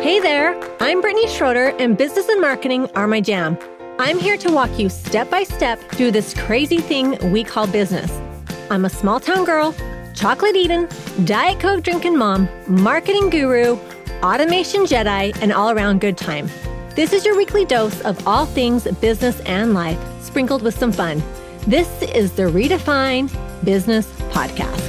Hey there, I'm Brittany Schroeder, and business and marketing are my jam. I'm here to walk you step by step through this crazy thing we call business. I'm a small town girl, chocolate eating, Diet Coke drinking mom, marketing guru, automation Jedi, and all around good time. This is your weekly dose of all things business and life, sprinkled with some fun. This is the Redefine Business Podcast.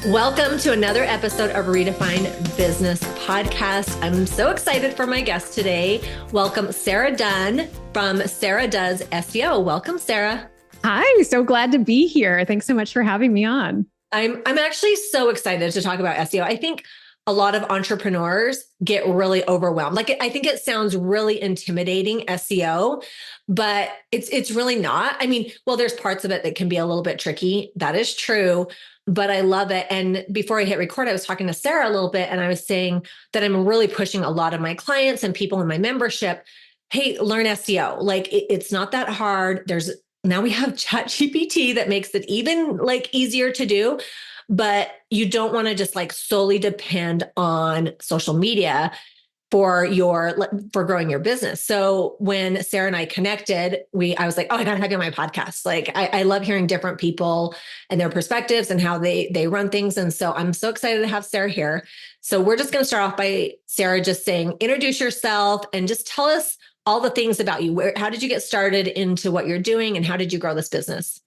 Welcome to another episode of Redefine Business Podcast. I'm so excited for my guest today. Welcome Sara Dunn from Sara Does SEO. Welcome, Sara. Hi, so glad to be here. Thanks so much for having me on. I'm actually so excited to talk about SEO. I think a lot of entrepreneurs get really overwhelmed. I think it sounds really intimidating, SEO, but it's really not. I mean, well, there's parts of it that can be a little bit tricky. That is true. But I love it. And before I hit record, I was talking to Sara a little bit, and I was saying that I'm really pushing a lot of my clients and people in my membership, hey, learn SEO. It's not that hard. Now we have ChatGPT that makes it even easier to do, but you don't want to just solely depend on social media for growing your business. So when Sara and I connected, I was like, oh, I gotta have you on my podcast. I love hearing different people and their perspectives and how they run things. And so I'm so excited to have Sara here. So we're just going to start off by Sara just saying, introduce yourself and just tell us all the things about you. How did you get started into what you're doing and how did you grow this business?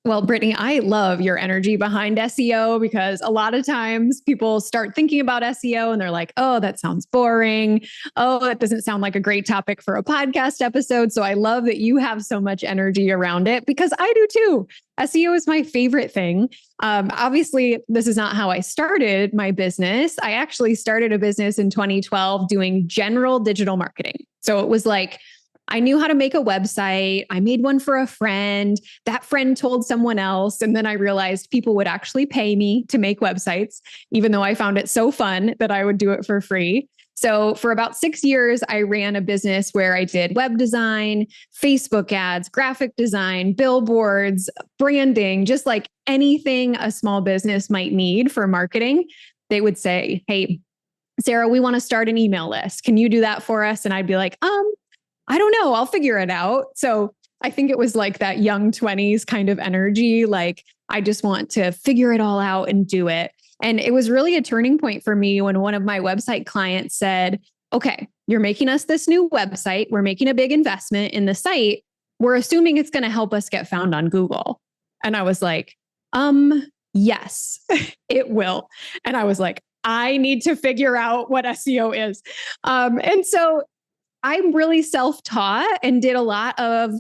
Well, Brittany, I love your energy behind SEO because a lot of times people start thinking about SEO and they're like, oh, that sounds boring. Oh, that doesn't sound like a great topic for a podcast episode. So I love that you have so much energy around it because I do too. SEO is my favorite thing. Obviously, this is not how I started my business. I actually started a business in 2012 doing general digital marketing. So it was I knew how to make a website. I made one for a friend. That friend told someone else. And then I realized people would actually pay me to make websites, even though I found it so fun that I would do it for free. So for about 6 years, I ran a business where I did web design, Facebook ads, graphic design, billboards, branding, just anything a small business might need for marketing. They would say, hey, Sara, we want to start an email list. Can you do that for us? And I'd be like, I don't know. I'll figure it out. So I think it was that young 20s kind of energy. I just want to figure it all out and do it. And it was really a turning point for me when one of my website clients said, okay, you're making us this new website. We're making a big investment in the site. We're assuming it's going to help us get found on Google. And I was like, yes, it will. And I was like, I need to figure out what SEO is. And so I'm really self-taught and did a lot of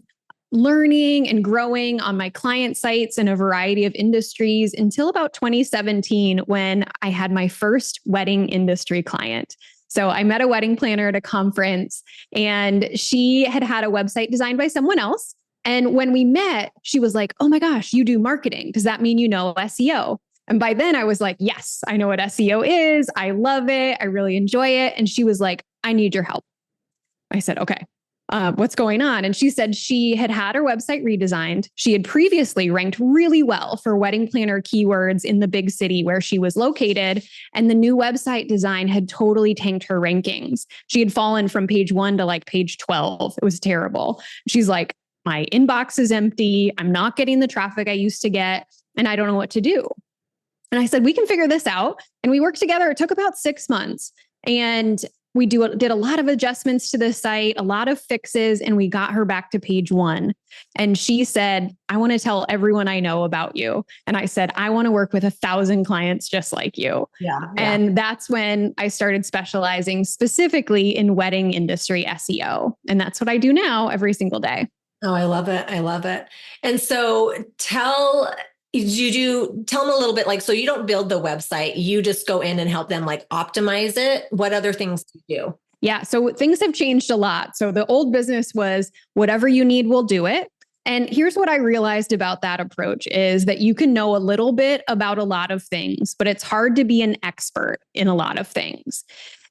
learning and growing on my client sites in a variety of industries until about 2017 when I had my first wedding industry client. So I met a wedding planner at a conference and she had a website designed by someone else. And when we met, she was like, oh my gosh, you do marketing. Does that mean you know SEO? And by then I was like, yes, I know what SEO is. I love it. I really enjoy it. And she was like, I need your help. I said, okay, what's going on? And she said she had her website redesigned. She had previously ranked really well for wedding planner keywords in the big city where she was located. And the new website design had totally tanked her rankings. She had fallen from page 1 to page 12. It was terrible. She's like, my inbox is empty. I'm not getting the traffic I used to get, and I don't know what to do. And I said, we can figure this out. And we worked together. It took about 6 months. And we did a lot of adjustments to the site, a lot of fixes, and we got her back to page 1. And she said, I want to tell everyone I know about you. And I said, I want to work with 1,000 clients just like you. Yeah. And that's when I started specializing specifically in wedding industry SEO. And that's what I do now every single day. Oh, I love it. I love it. And so tell them a little bit, so you don't build the website, you just go in and help them optimize it. What other things do you do? Yeah. So things have changed a lot. So the old business was whatever you need, we'll do it. And here's what I realized about that approach is that you can know a little bit about a lot of things, but it's hard to be an expert in a lot of things.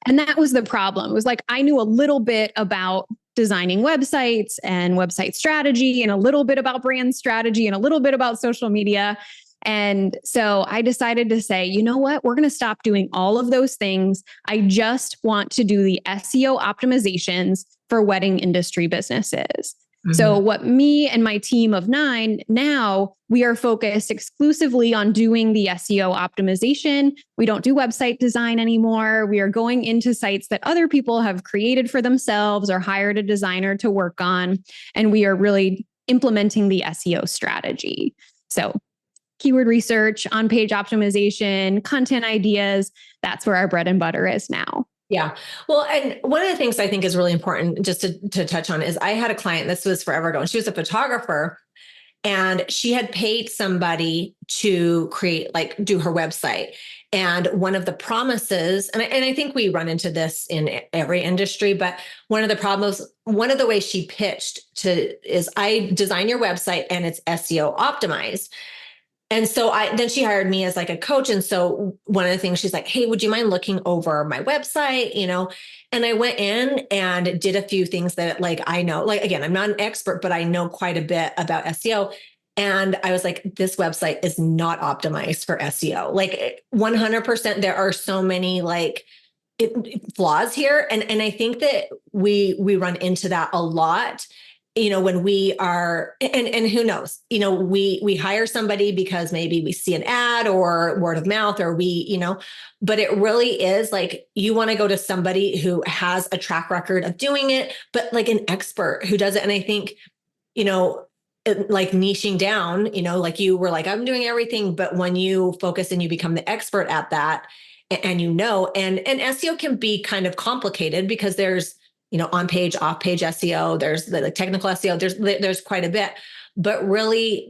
And that was the problem. It was I knew a little bit about designing websites and website strategy and a little bit about brand strategy and a little bit about social media. And so I decided to say, you know what? We're going to stop doing all of those things. I just want to do the SEO optimizations for wedding industry businesses. So what me and my team of 9 now, we are focused exclusively on doing the SEO optimization. We don't do website design anymore. We are going into sites that other people have created for themselves or hired a designer to work on. And we are really implementing the SEO strategy. So keyword research, on-page optimization, content ideas, that's where our bread and butter is now. Yeah. Well, and one of the things I think is really important just to touch on is I had a client, this was forever ago, and she was a photographer, and she had paid somebody to do her website. And one of the promises, and I think we run into this in every industry, but one of the ways she pitched is I design your website and it's SEO optimized. And so then she hired me as like a coach. And so one of the things she's like, hey, would you mind looking over my website? And I went in and did a few things that I know, again, I'm not an expert, but I know quite a bit about SEO. And I was like, this website is not optimized for SEO. 100%. There are so many flaws here. And I think that we run into that a lot. When we are, and who knows, we hire somebody because maybe we see an ad or word of mouth, or but it really is you want to go to somebody who has a track record of doing it, but an expert who does it. And I think, niching down, you were I'm doing everything, but when you focus and you become the expert at that, and and SEO can be kind of complicated because there's on-page, off-page SEO, there's the technical SEO, there's quite a bit, but really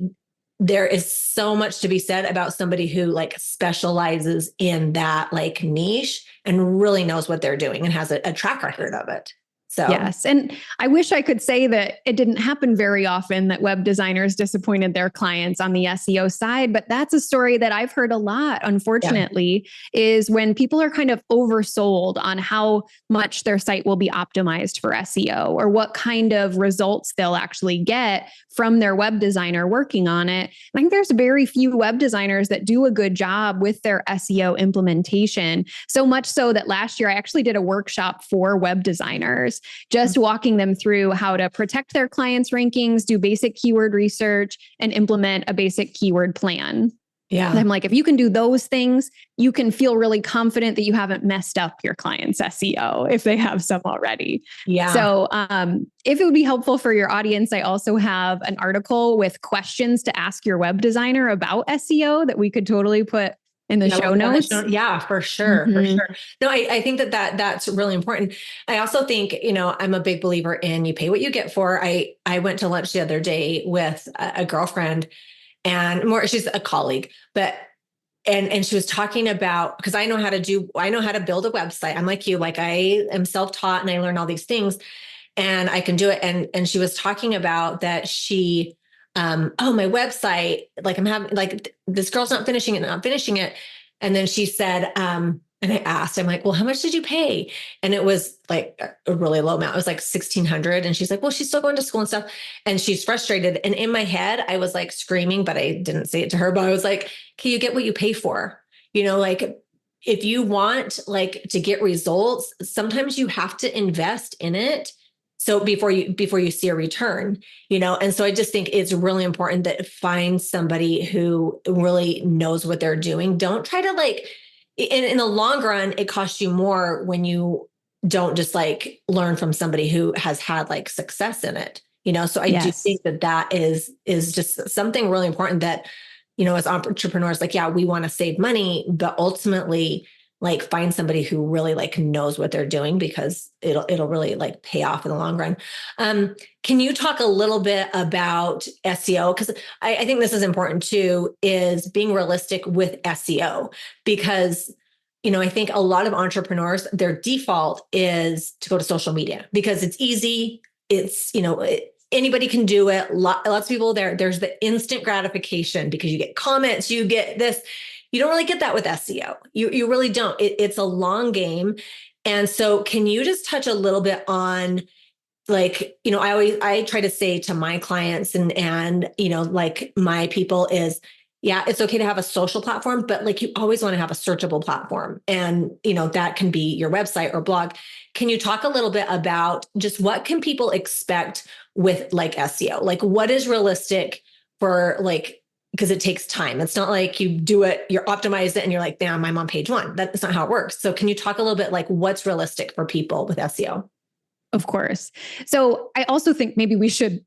there is so much to be said about somebody who specializes in that niche and really knows what they're doing and has a track record of it. So yes. And I wish I could say that it didn't happen very often that web designers disappointed their clients on the SEO side, but that's a story that I've heard a lot, unfortunately, is when people are kind of oversold on how much their site will be optimized for SEO or what kind of results they'll actually get from their web designer working on it. I think there's very few web designers that do a good job with their SEO implementation. So much so that last year I actually did a workshop for web designers, just walking them through how to protect their clients' rankings, do basic keyword research, and implement a basic keyword plan. Yeah. And I'm like, if you can do those things, you can feel really confident that you haven't messed up your client's SEO if they have some already. Yeah. So if it would be helpful for your audience, I also have an article with questions to ask your web designer about SEO that we could totally put in the show notes. Yeah, for sure. For sure. No, I think that's really important. I also think, I'm a big believer in you pay what you get for. I went to lunch the other day with a girlfriend, and she's a colleague, but and she was talking about, because I know how to build a website. I'm like you, I am self-taught and I learned all these things and I can do it. And she was talking about that she, my website, I'm having this girl's not finishing it. And then she said, and I asked, I'm like, well, how much did you pay? And it was a really low amount. It was $1,600. And she's like, well, she's still going to school and stuff. And she's frustrated. And in my head, I was screaming, but I didn't say it to her, but I was like, okay, you get what you pay for. If you want to get results, sometimes you have to invest in it. So before you see a return, and so I just think it's really important that find somebody who really knows what they're doing. Don't try to in the long run, it costs you more when you don't just learn from somebody who has had success in it, so I do think that is just something really important that, as entrepreneurs, we want to save money, but ultimately find somebody who really knows what they're doing, because it'll really pay off in the long run. Can you talk a little bit about SEO? Because I think this is important too, is being realistic with SEO, because I think a lot of entrepreneurs, their default is to go to social media because it's easy. It's, anybody can do it. Lots of people there's the instant gratification because you get comments, you get this. You don't really get that with SEO. You really don't. It's a long game. And so can you just touch a little bit on like, I try to say to my clients and, like my people is, yeah, it's okay to have a social platform, but like you always want to have a searchable platform. And, that can be your website or blog. Can you talk a little bit about just what can people expect with like SEO? Like what is realistic for like, because it takes time. It's not like you do it, you're optimized it and you're like, damn, I'm on page one. That's not how it works. So can you talk a little bit like what's realistic for people with SEO? Of course. So I also think maybe we should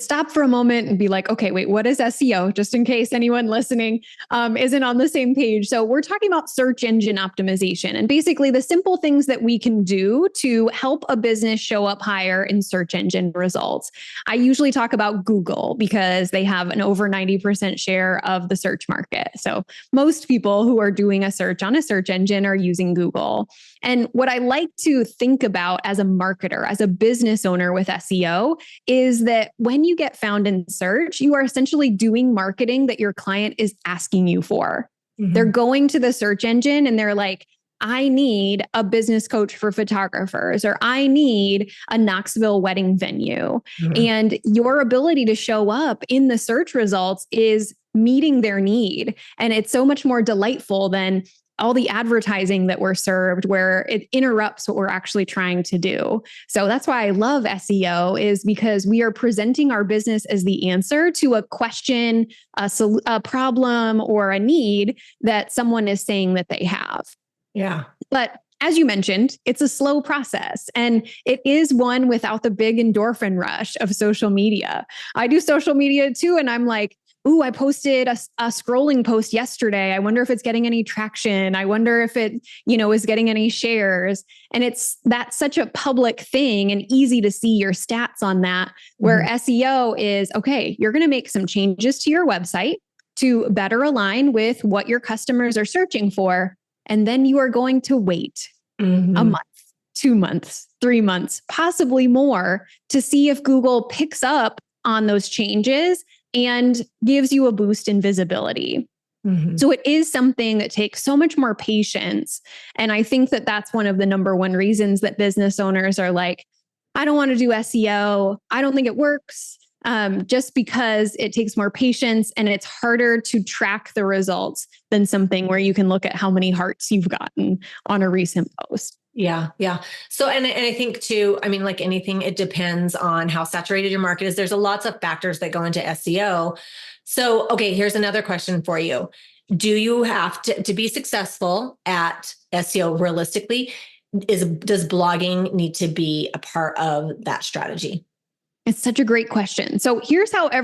stop for a moment and be like, okay, wait, what is SEO? Just in case anyone listening isn't on the same page. So we're talking about search engine optimization and basically the simple things that we can do to help a business show up higher in search engine results. I usually talk about Google because they have an over 90% share of the search market. So most people who are doing a search on a search engine are using Google. And what I like to think about as a marketer, as a business owner with SEO, is that when you get found in search, you are essentially doing marketing that your client is asking you for. Mm-hmm. They're going to the search engine and they're like, I need a business coach for photographers, or I need a Knoxville wedding venue. Mm-hmm. And your ability to show up in the search results is meeting their need. And it's so much more delightful than all the advertising that we're served where it interrupts what we're actually trying to do. So that's why I love SEO, is because we are presenting our business as the answer to a question, a problem, or a need that someone is saying that they have. Yeah. But as you mentioned, it's a slow process and it is one without the big endorphin rush of social media. I do social media too. And I'm like, ooh, I posted a scrolling post yesterday. I wonder if it's getting any traction. I wonder if it, is getting any shares. And that's such a public thing and easy to see your stats on that, where SEO is, okay, you're going to make some changes to your website to better align with what your customers are searching for. And then you are going to wait a month, 2 months, 3 months, possibly more to see if Google picks up on those changes and gives you a boost in visibility. Mm-hmm. So it is something that takes so much more patience. And I think that that's one of the number one reasons that business owners are like, I don't want to do SEO. I don't think it works. Just because it takes more patience and it's harder to track the results than something where you can look at how many hearts you've gotten on a recent post. Yeah. Yeah. So, and I think too, I mean, like anything, it depends on how saturated your market is. There's lots of factors that go into SEO. So, okay, here's another question for you. Do you have to be successful at SEO realistically? Does blogging need to be a part of that strategy? It's such a great question. So here's how I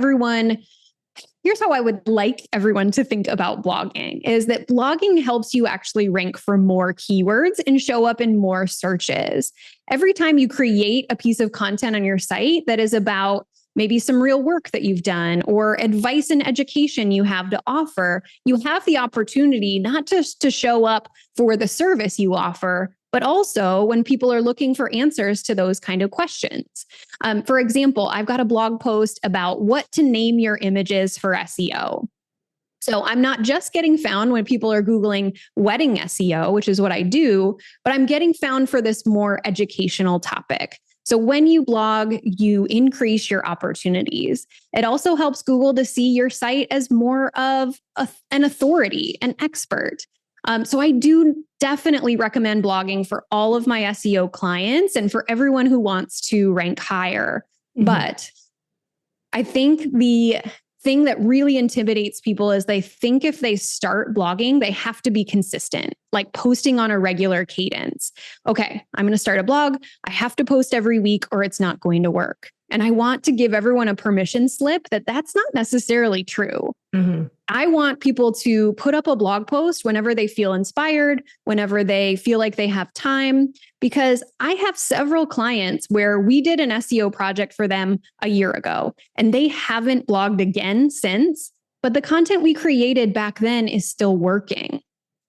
would like everyone to think about blogging, is that blogging helps you actually rank for more keywords and show up in more searches. Every time you create a piece of content on your site that is about maybe some real work that you've done or advice and education you have to offer, you have the opportunity not just to show up for the service you offer, but also when people are looking for answers to those kind of questions. For example, I've got a blog post about what to name your images for SEO. So I'm not just getting found when people are Googling wedding SEO, which is what I do, but I'm getting found for this more educational topic. So when you blog, you increase your opportunities. It also helps Google to see your site as more of an authority, an expert. So I do definitely recommend blogging for all of my SEO clients and for everyone who wants to rank higher. Mm-hmm. But I think the thing that really intimidates people is they think if they start blogging, they have to be consistent, like posting on a regular cadence. Okay, I'm going to start a blog. I have to post every week or it's not going to work. And I want to give everyone a permission slip that that's not necessarily true. Mm-hmm. I want people to put up a blog post whenever they feel inspired, whenever they feel like they have time, because I have several clients where we did an SEO project for them a year ago and they haven't blogged again since, but the content we created back then is still working.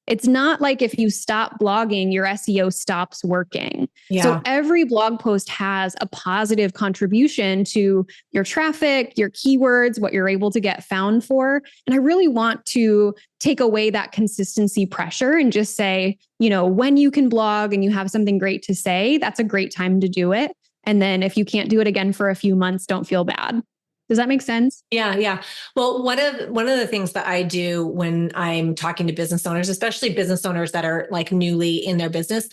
It's not like if you stop blogging, your SEO stops working. Yeah. So every blog post has a positive contribution to your traffic, your keywords, what you're able to get found for. And I really want to take away that consistency pressure and just say, when you can blog and you have something great to say, that's a great time to do it. And then if you can't do it again for a few months, don't feel bad. Does that make sense? Yeah, yeah. Well, one of the things that I do when I'm talking to business owners, especially business owners that are like newly in their business,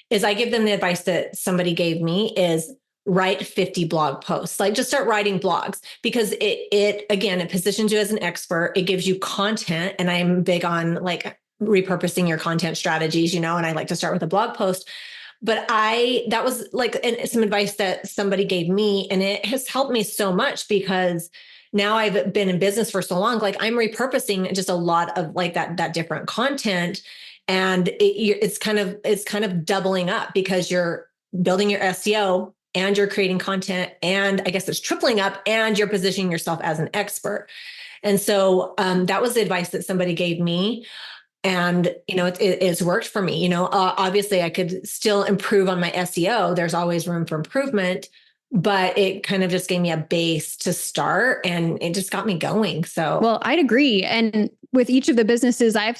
is I give them the advice that somebody gave me is write 50 blog posts. Like just start writing blogs because it again, it positions you as an expert. It gives you content. And I'm big on like repurposing your content strategies, and I like to start with a blog post. But that was like some advice that somebody gave me, and it has helped me so much because now I've been in business for so long, like I'm repurposing just a lot of like that different content. And it's kind of doubling up because you're building your SEO and you're creating content, and I guess it's tripling up and you're positioning yourself as an expert. And so that was the advice that somebody gave me. And, it's worked for me. Obviously I could still improve on my SEO. There's always room for improvement, but it kind of just gave me a base to start and it just got me going. So, well, I'd agree. And with each of the businesses I have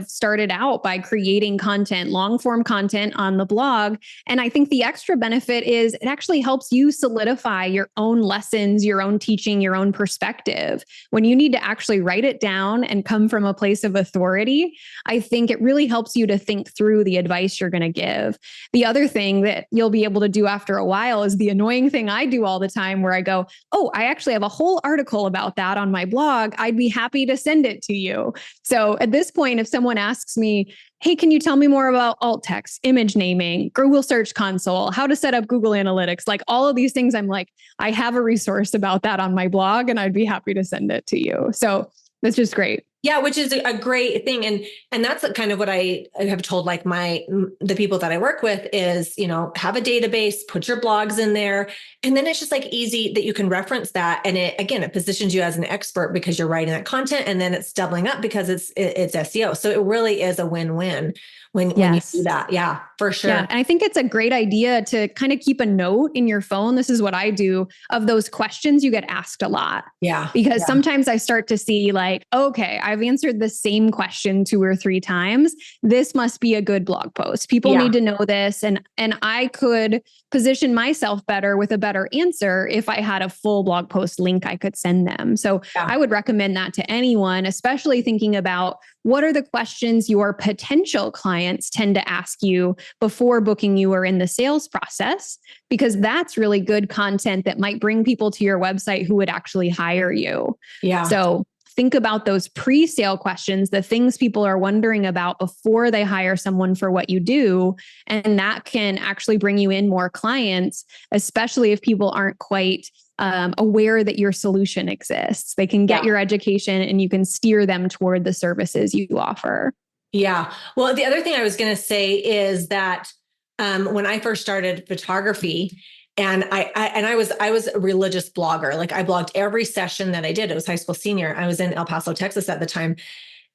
started out by creating content, long form content on the blog. And I think the extra benefit is it actually helps you solidify your own lessons, your own teaching, your own perspective. When you need to actually write it down and come from a place of authority, I think it really helps you to think through the advice you're going to give. The other thing that you'll be able to do after a while is the annoying thing I do all the time where I go, oh, I actually have a whole article about that on my blog. I'd be happy to send it to you. So at this point, if someone asks me, hey, can you tell me more about alt text, image naming, Google Search Console, how to set up Google Analytics, like all of these things, I'm like, I have a resource about that on my blog and I'd be happy to send it to you. So that's just great. Yeah, which is a great thing. And that's kind of what I have told like the people that I work with is, have a database, put your blogs in there. And then it's just like easy that you can reference that. And it positions you as an expert because you're writing that content, and then it's doubling up because it's SEO. So it really is a win-win when you do that. Yeah, for sure. Yeah. And I think it's a great idea to kind of keep a note in your phone. This is what I do, of those questions you get asked a lot. Yeah. Because sometimes I start to see like, okay, I've answered the same question 2 or 3 times. This must be a good blog post. People need to know this. And I could position myself better with a better answer if I had a full blog post link I could send them. So I would recommend that to anyone, especially thinking about what are the questions your potential clients tend to ask you before booking you or in the sales process, because that's really good content that might bring people to your website who would actually hire you. Yeah. So think about those pre-sale questions, the things people are wondering about before they hire someone for what you do. And that can actually bring you in more clients, especially if people aren't quite aware that your solution exists. They can get your education and you can steer them toward the services you offer. Yeah. Well, the other thing I was going to say is that when I first started photography, and I was a religious blogger. Like I blogged every session that I did. It was high school senior. I was in El Paso, Texas at the time.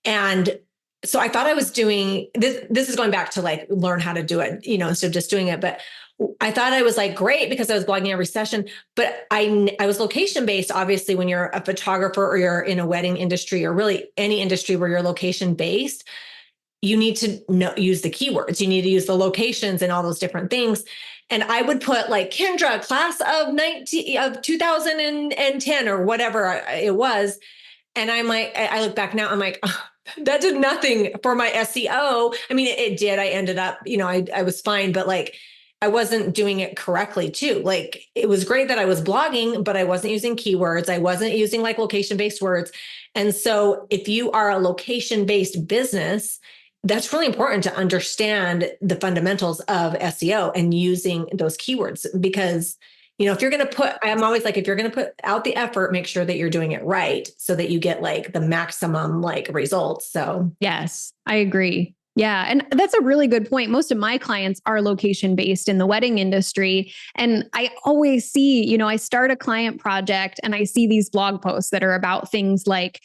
And so I thought I was doing this. This is going back to like learn how to do it, instead of just doing it. But I thought I was like great because I was blogging every session, but I was location based. Obviously, when you're a photographer or you're in a wedding industry or really any industry where you're location based, you need to use the keywords. You need to use the locations and all those different things. And I would put like Kendra, class of 2010 or whatever it was. And I'm like, I look back now, I'm like, oh, that did nothing for my SEO. I mean, it did. I ended up, I was fine, but like, I wasn't doing it correctly too. Like it was great that I was blogging, but I wasn't using keywords. I wasn't using like location-based words. And so if you are a location-based business, that's really important to understand the fundamentals of SEO and using those keywords because, if you're going to I'm always like, if you're going to put out the effort, make sure that you're doing it right so that you get like the maximum like results. So yes, I agree. Yeah. And that's a really good point. Most of my clients are location based in the wedding industry. And I always see, I start a client project and I see these blog posts that are about things like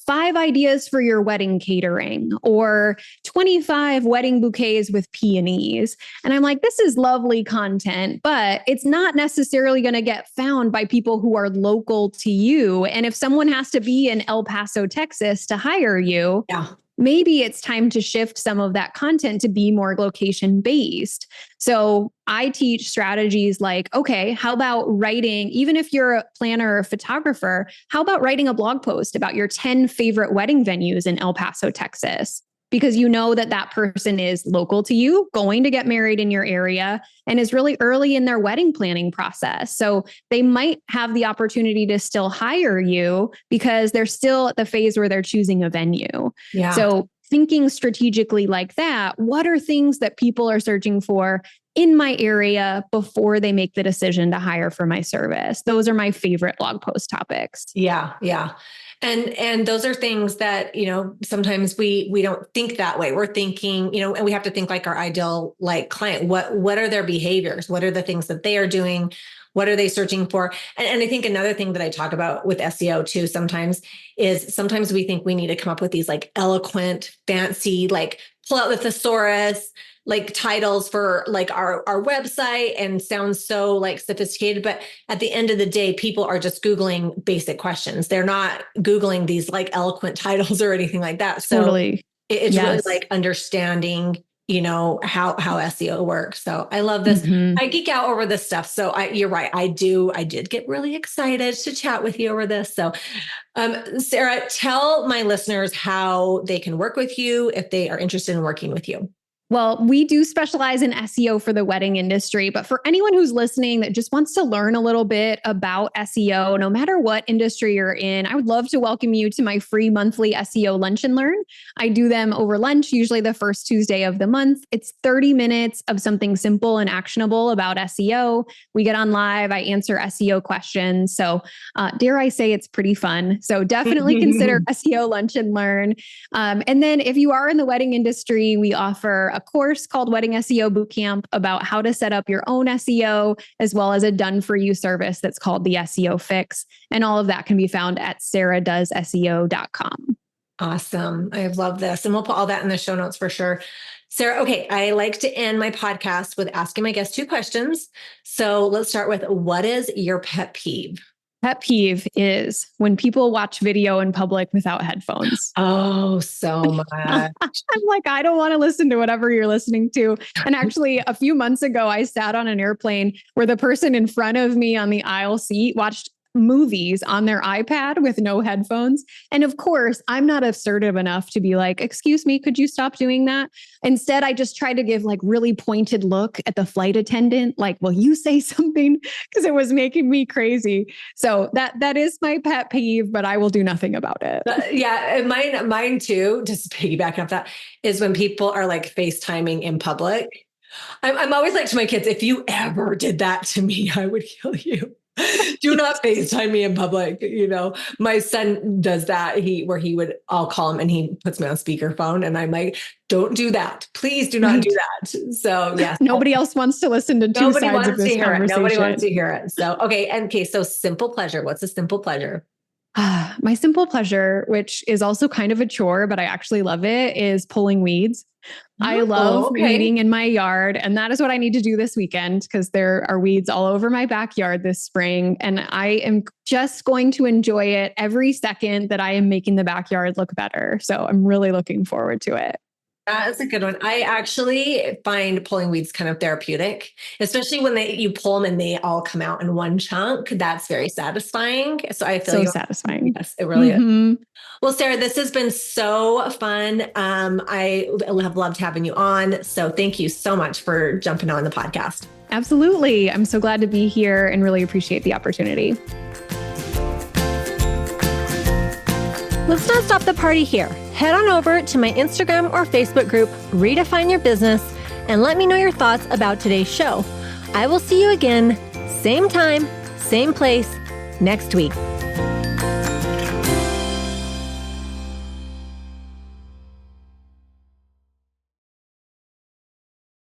5 ideas for your wedding catering or 25 wedding bouquets with peonies. And I'm like, this is lovely content, but it's not necessarily going to get found by people who are local to you. And if someone has to be in El Paso, Texas to hire you, maybe it's time to shift some of that content to be more location based. So I teach strategies like, okay, how about writing, even if you're a planner or a photographer, how about writing a blog post about your 10 favorite wedding venues in El Paso, Texas? Because you know that that person is local to you, going to get married in your area, and is really early in their wedding planning process. So they might have the opportunity to still hire you because they're still at the phase where they're choosing a venue. Yeah. So thinking strategically like that, what are things that people are searching for in my area before they make the decision to hire for my service? Those are my favorite blog post topics. Yeah. Yeah. And those are things that, sometimes we don't think that way. We're thinking, and we have to think like our ideal like client. What are their behaviors? What are the things that they are doing? What are they searching for? And I think another thing that I talk about with SEO too, sometimes we think we need to come up with these like eloquent, fancy, like pull out the thesaurus, like titles for like our website, and sounds so like sophisticated. But at the end of the day, people are just Googling basic questions. They're not Googling these like eloquent titles or anything like that. So totally. It's really like understanding, how SEO works. So I love this. Mm-hmm. I geek out over this stuff. So you're right. I did get really excited to chat with you over this. So Sara, tell my listeners how they can work with you if they are interested in working with you. Well, we do specialize in SEO for the wedding industry, but for anyone who's listening that just wants to learn a little bit about SEO, no matter what industry you're in, I would love to welcome you to my free monthly SEO Lunch and Learn. I do them over lunch, usually the first Tuesday of the month. It's 30 minutes of something simple and actionable about SEO. We get on live, I answer SEO questions. So dare I say it's pretty fun. So definitely consider SEO Lunch and Learn. And then if you are in the wedding industry, we offer a course called Wedding SEO Bootcamp about how to set up your own SEO, as well as a done for you service that's called the SEO Fix. And all of that can be found at saradoesseo.com. Awesome. I love this. And we'll put all that in the show notes for sure. Sara, okay, I like to end my podcast with asking my guests 2 questions. So let's start with, what is your pet peeve? Pet peeve is when people watch video in public without headphones. Oh, so much. I'm like, I don't want to listen to whatever you're listening to. And actually, a few months ago, I sat on an airplane where the person in front of me on the aisle seat watched movies on their iPad with no headphones. And of course, I'm not assertive enough to be like, excuse me, could you stop doing that? Instead, I just tried to give like really pointed look at the flight attendant, like, will you say something? Because it was making me crazy. So that is my pet peeve, but I will do nothing about it. Yeah, mine too, just piggybacking off that, is when people are like FaceTiming in public. I'm always like to my kids, if you ever did that to me, I would kill you. Do not FaceTime me in public. My son does that. I'll call him and he puts me on speakerphone, and I'm like, don't do that. Please do not do that. So yes. Nobody else wants to listen to two sides of this conversation. Nobody wants to hear it. So, okay. So simple pleasure. What's a simple pleasure? My simple pleasure, which is also kind of a chore, but I actually love it, is pulling weeds. I love weeding in my yard. And that is what I need to do this weekend, because there are weeds all over my backyard this spring. And I am just going to enjoy it every second that I am making the backyard look better. So I'm really looking forward to it. That is a good one. I actually find pulling weeds kind of therapeutic, especially when you pull them and they all come out in one chunk. That's very satisfying. So I feel so satisfying. Yes, it really is. Well, Sara, this has been so fun. I have loved having you on. So thank you so much for jumping on the podcast. Absolutely. I'm so glad to be here and really appreciate the opportunity. Let's not stop the party here. Head on over to my Instagram or Facebook group, Redefine Your Business, and let me know your thoughts about today's show. I will see you again, same time, same place, next week.